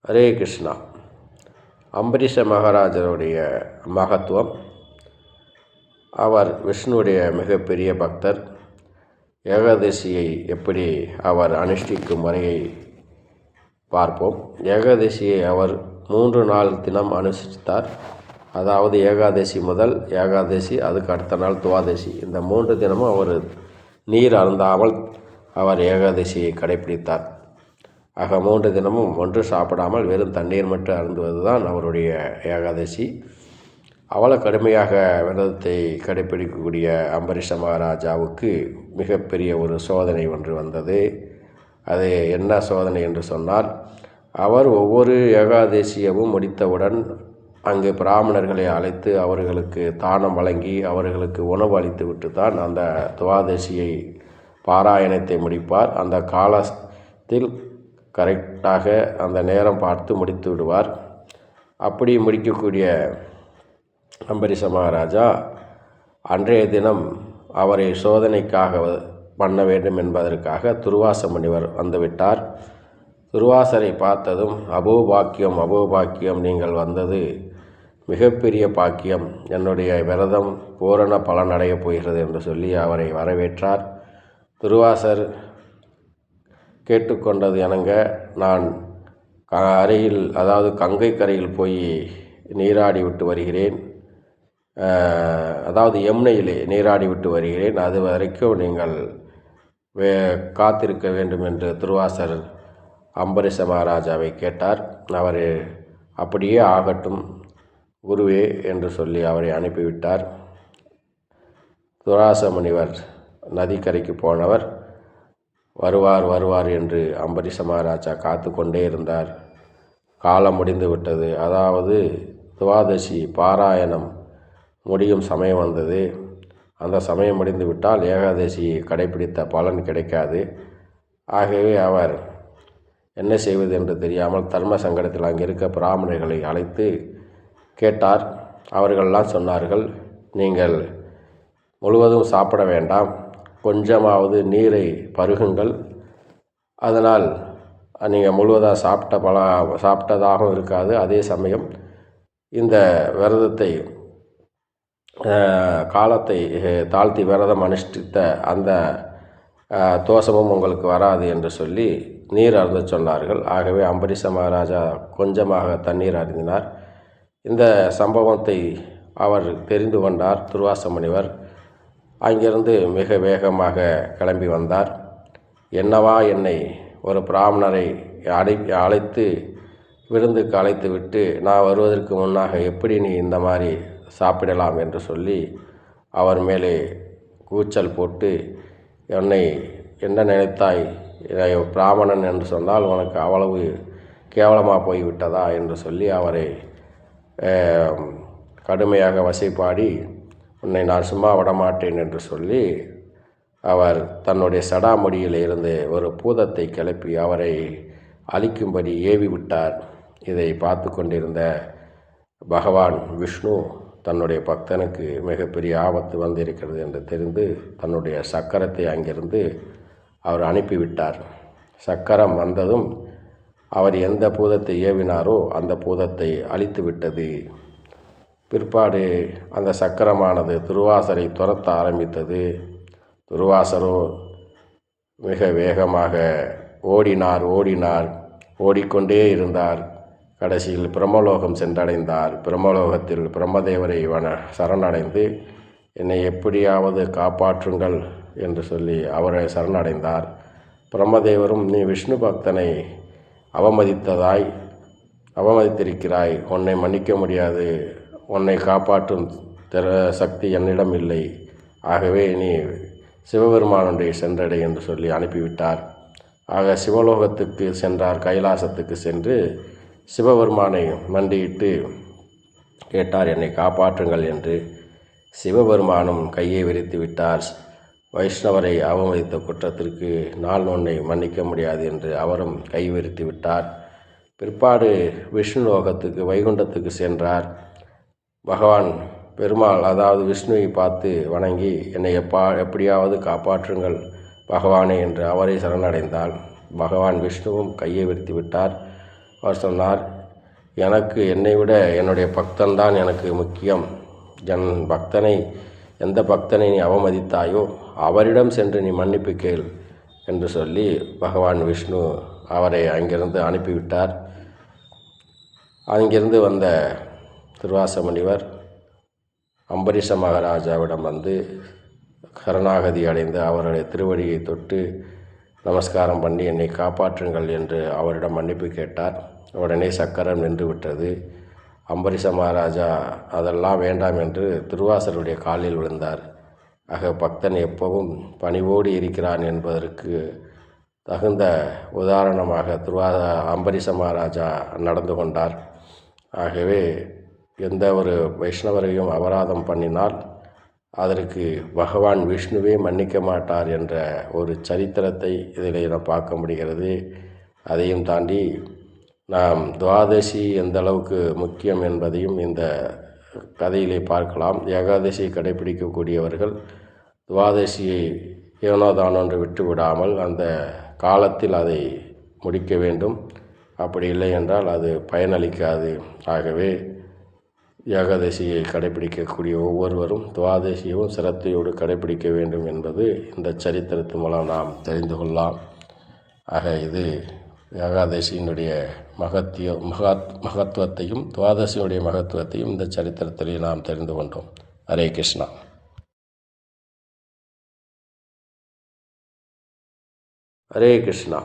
ஹரே கிருஷ்ணா. அம்பரீஷ மகாராஜருடைய மகத்துவம். அவர் விஷ்ணுவுடைய மிகப்பெரிய பக்தர். ஏகாதசியை எப்படி அவர் அனுஷ்டிக்கும் முறையை பார்ப்போம். ஏகாதசியை அவர் 3 நாள் தினம் அனுஷ்டித்தார். அதாவது ஏகாதசி முதல் ஏகாதசி, அதுக்கு அடுத்த நாள் துவாதசி, இந்த 3 தினமும் அவர் நீர் அருந்தாமல் அவர் ஏகாதசியை கடைப்பிடித்தார். ஆக 3 தினமும் ஒன்று சாப்பிடாமல் வெறும் தண்ணீர் மட்டும் அருந்துவது தான் அவருடைய ஏகாதசி. அவ்வளோ கடுமையாக விரதத்தை கடைப்பிடிக்கக்கூடிய அம்பரீஷ மகாராஜாவுக்கு மிகப்பெரிய ஒரு சோதனை ஒன்று வந்தது. அது என்ன சோதனை என்று சொன்னால், அவர் ஒவ்வொரு ஏகாதசியவும் முடித்தவுடன் அங்கு பிராமணர்களை அழைத்து அவர்களுக்கு தானம் வழங்கி அவர்களுக்கு உணவு அளித்து விட்டு தான் அந்த துவாதசியை பாராயணத்தை முடிப்பார். அந்த காலத்தில் கரெக்டாக அந்த நேரம் பார்த்து முடித்து விடுவார். அப்படி முடிக்கக்கூடிய அம்பரீஷ மகாராஜா அன்றைய தினம் அவரை சோதனைக்காக பண்ண வேண்டும் என்பதற்காக துர்வாச முனிவர் வந்துவிட்டார். துர்வாசரை பார்த்ததும், அபோபாக்கியம் அபோபாக்கியம், நீங்கள் வந்தது மிகப்பெரிய பாக்கியம், என்னுடைய விரதம் பூரண பலனடையப் போகிறது என்று சொல்லி அவரை வரவேற்றார். துர்வாசர் கேட்டுக்கொண்டது எனங்க, நான் அருகில், அதாவது கங்கை கரையில் போய் நீராடி விட்டு வருகிறேன், அதாவது யமுனையிலே நீராடி விட்டு வருகிறேன், அது வரைக்கும் நீங்கள் காத்திருக்க வேண்டும் என்று துர்வாசர் அம்பரீஷ மகாராஜாவை கேட்டார். அவர் அப்படியே ஆகட்டும் குருவே என்று சொல்லி அவரை அனுப்பிவிட்டார். துர்வாச முனிவர் நதிக்கரைக்கு போனவர் வருவார் என்று அம்பரீஷ மகாராஜா காத்து கொண்டே இருந்தார். காலம் முடிந்து விட்டது. அதாவது துவாதசி பாராயணம் முடியும் சமயம் வந்தது. அந்த சமயம் முடிந்து விட்டால் ஏகாதசி கடைப்பிடித்த பலன் கிடைக்காது. ஆகவே அவர் என்ன செய்வது என்று தெரியாமல் தர்ம சங்கடத்தில் அங்கே இருக்க பிராமணர்களை அழைத்து கேட்டார். அவர்களெல்லாம் சொன்னார்கள், நீங்கள் முழுவதும் சாப்பிட வேண்டாம், கொஞ்சமாவது நீரை பருகுங்கள், அதனால் நீங்கள் முழுவதாக சாப்பிட்டதாகவும் இருக்காது. அதே சமயம் இந்த விரதத்தை காலத்தை தாழ்த்தி விரதம் அனுஷ்டித்த அந்த தோஷமும் உங்களுக்கு வராது என்று சொல்லி நீர் அருந்த சொன்னார்கள். ஆகவே அம்பரீஷ மகாராஜா கொஞ்சமாக தண்ணீர் அருந்தினார். இந்த சம்பவத்தை அவர் தெரிந்து கொண்டார். துர்வாச முனிவர் அங்கிருந்து மிக வேகமாக கிளம்பி வந்தார். என்னவா, என்னை ஒரு பிராமணரை அழைத்து விருந்துக்கு அழைத்து விட்டு நான் வருவதற்கு முன்னாக எப்படி நீ இந்த மாதிரி சாப்பிடலாம் என்று சொல்லி அவர் மேலே கூச்சல் போட்டு, என்னை என்ன நினைத்தாய், பிராமணன் என்று சொன்னால் உனக்கு அவ்வளவு கேவலமாக போய்விட்டதா என்று சொல்லி அவரை கடுமையாக வசைப்பாடி, உன்னை நான் சும்மா விடமாட்டேன் என்று சொல்லி அவர் தன்னுடைய சடாமுடியில் இருந்து ஒரு பூதத்தை கிளப்பி அவரை அழிக்கும்படி ஏவி விட்டார். இதை பார்த்து கொண்டிருந்த பகவான் விஷ்ணு தன்னுடைய பக்தனுக்கு மிகப்பெரிய ஆபத்து வந்திருக்கிறது என்று தெரிந்து தன்னுடைய சக்கரத்தை அங்கிருந்து அவர் அனுப்பிவிட்டார். சக்கரம் வந்ததும் அவர் எந்த பூதத்தை ஏவினாரோ அந்த பூதத்தை அழித்து விட்டது. பிற்பாடு அந்த சக்கரமானது துர்வாசரை துரத்த ஆரம்பித்தது. துர்வாசரோ மிக வேகமாக ஓடினார், ஓடிக்கொண்டே இருந்தார். கடைசியில் பிரம்மலோகம் சென்றடைந்தார். பிரம்மலோகத்தில் பிரம்மதேவரை சரணடைந்து, என்னை எப்படியாவது காப்பாற்றுங்கள் என்று சொல்லி அவரை சரணடைந்தார். பிரம்மதேவரும், நீ விஷ்ணு பக்தனை அவமதித்திருக்கிறாய், உன்னை மன்னிக்க முடியாது, உன்னை காப்பாற்றும் சக்தி என்னிடம் இல்லை, ஆகவே நீ சிவபெருமானுடைய சென்றடை என்று சொல்லி அனுப்பிவிட்டார். ஆக சிவலோகத்துக்கு சென்றார். கைலாசத்துக்கு சென்று சிவபெருமானை மண்டியிட்டு கேட்டார், என்னை காப்பாற்றுங்கள் என்று. சிவபெருமானும் கையை விரித்து விட்டார். வைஷ்ணவரை அவமதித்த குற்றத்திற்கு நான் உன்னை மன்னிக்க முடியாது என்று அவரும் கை விரித்து விட்டார். பிற்பாடு விஷ்ணு லோகத்துக்கு வைகுண்டத்துக்கு சென்றார். பகவான் பெருமாள், அதாவது விஷ்ணுவை பார்த்து வணங்கி, என்னை எப்படியாவது காப்பாற்றுங்கள் பகவானே என்று அவரை சரணடைந்தால் பகவான் விஷ்ணுவும் கையை விரித்து விட்டார். அவர் சொன்னார், எனக்கு என்னை விட என்னுடைய பக்தன்தான் எனக்கு முக்கியம். என் பக்தனை, எந்த பக்தனை நீ அவமதித்தாயோ அவரிடம் சென்று நீ மன்னிப்பு கேள் என்று சொல்லி பகவான் விஷ்ணு அவரை அங்கிருந்து அனுப்பிவிட்டார். அங்கிருந்து வந்த துர்வாச முனிவர் அம்பரீஷ மகாராஜாவிடம் வந்து சரணாகதி அடைந்து அவருடைய திருவடியை தொட்டு நமஸ்காரம் பண்ணி என்னை காப்பாற்றுங்கள் என்று அவரிடம் மன்னிப்பு கேட்டார். உடனே சக்கரம் நின்று விட்டது. அம்பரீஷ மகாராஜா அதெல்லாம் வேண்டாம் என்று துர்வாசருடைய காலில் விழுந்தார். ஆக பக்தன் எப்பவும் பணிவோடு இருக்கிறான் என்பதற்கு தகுந்த உதாரணமாக அம்பரீஷ மகாராஜா நடந்து கொண்டார். ஆகவே எந்த ஒரு வைஷ்ணவரையும் அபராதம் பண்ணினால் அதற்கு பகவான் விஷ்ணுவே மன்னிக்க மாட்டார் என்ற ஒரு சரித்திரத்தை இதில் நாம் பார்க்க முடிகிறது. அதையும் தாண்டி நாம் துவாதசி எந்த அளவுக்கு முக்கியம் என்பதையும் இந்த கதையிலே பார்க்கலாம். ஏகாதசி கடைபிடிக்கக்கூடியவர்கள் துவாதசியை ஏனோதானோ என்று விட்டு விடாமல் அந்த காலத்தில் அதை முடிக்க வேண்டும். அப்படி இல்லை என்றால் அது பயனளிக்காது. ஆகவே ஏகாதசியை கடைபிடிக்கக்கூடிய ஒவ்வொருவரும் துவாதசியும் சிரத்தையோடு கடைபிடிக்க வேண்டும் என்பது இந்த சரித்திரத்தின் மூலம் நாம் தெரிந்து கொள்ளலாம். ஆக இது ஏகாதசியினுடைய மகத்துவத்தையும் துவாதசியினுடைய மகத்துவத்தையும் இந்த சரித்திரத்திலே நாம் தெரிந்து கொண்டோம். ஹரே கிருஷ்ணா. ஹரே கிருஷ்ணா.